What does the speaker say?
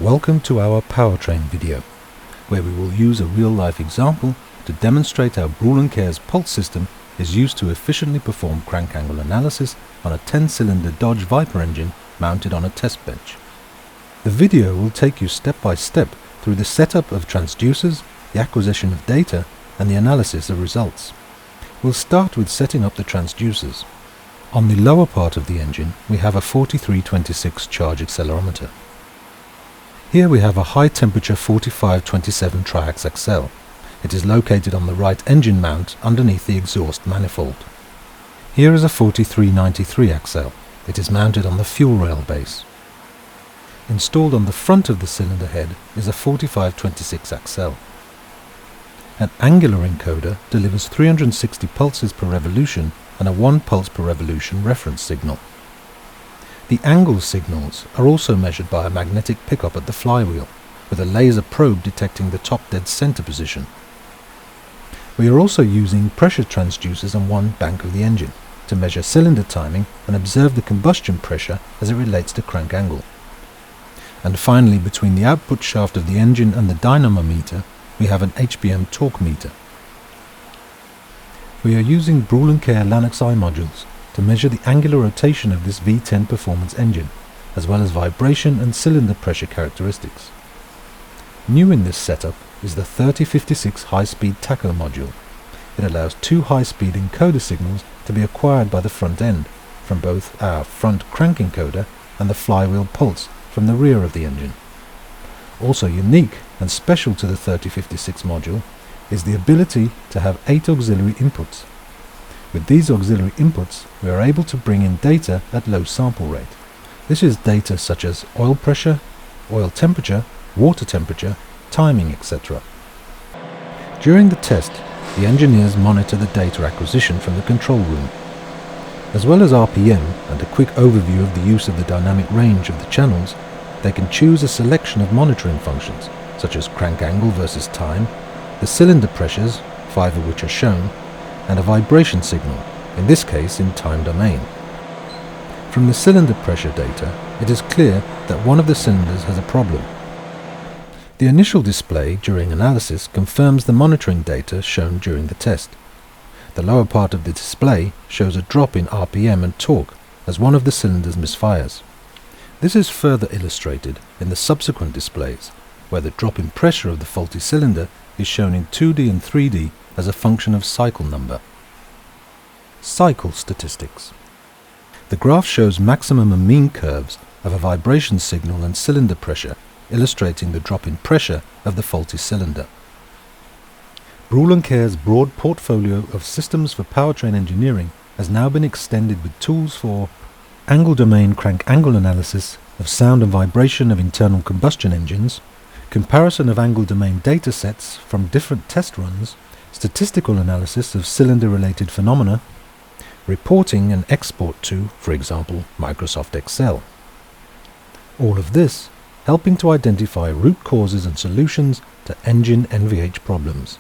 Welcome to our Powertrain video, where we will use a real-life example to demonstrate how Brüel Kjær's pulse system is used to efficiently perform crank angle analysis on a 10-cylinder Dodge Viper engine mounted on a test bench. The video will take you step by step through the setup of transducers, the acquisition of data, and the analysis of results. We'll start with setting up the transducers. On the lower part of the engine, we have a 4326 charge accelerometer. Here we have a high-temperature 4527 triax. It is located on the right engine mount underneath the exhaust manifold. Here is a 4393 axle. It is mounted on the fuel rail base. Installed on the front of the cylinder head is a 4526 axle. An angular encoder delivers 360 pulses per revolution and a 1 pulse per revolution reference signal. The angle signals are also measured by a magnetic pickup at the flywheel, with a laser probe detecting the top dead center position. We are also using pressure transducers on one bank of the engine to measure cylinder timing and observe the combustion pressure as it relates to crank angle. And finally, between the output shaft of the engine and the dynamometer, we have an HPM torque meter. We are using Brüel Kjær LAN-XI modules to measure the angular rotation of this V10 performance engine, as well as vibration and cylinder pressure characteristics. New in this setup is the 3056 high-speed tacho module. It allows 2 high-speed encoder signals to be acquired by the front end, from both our front crank encoder and the flywheel pulse from the rear of the engine. Also unique and special to the 3056 module is the ability to have 8 auxiliary inputs. With these auxiliary inputs, we are able to bring in data at low sample rate. This is data such as oil pressure, oil temperature, water temperature, timing, etc. During the test, the engineers monitor the data acquisition from the control room. As well as RPM and a quick overview of the use of the dynamic range of the channels, they can choose a selection of monitoring functions, such as crank angle versus time, the cylinder pressures, 5 of which are shown, and a vibration signal, in this case in time domain. From the cylinder pressure data, it is clear that one of the cylinders has a problem. The initial display during analysis confirms the monitoring data shown during the test. The lower part of the display shows a drop in RPM and torque as one of the cylinders misfires. This is further illustrated in the subsequent displays, where the drop in pressure of the faulty cylinder is shown in 2D and 3D as a function of cycle number. Cycle statistics. The graph shows maximum and mean curves of a vibration signal and cylinder pressure, illustrating the drop in pressure of the faulty cylinder. Brüel Kjær's broad portfolio of systems for powertrain engineering has now been extended with tools for angle domain crank angle analysis of sound and vibration of internal combustion engines, comparison of angle domain data sets from different test runs, statistical analysis of cylinder-related phenomena, reporting and export to, for example, Microsoft Excel. All of this helping to identify root causes and solutions to engine NVH problems.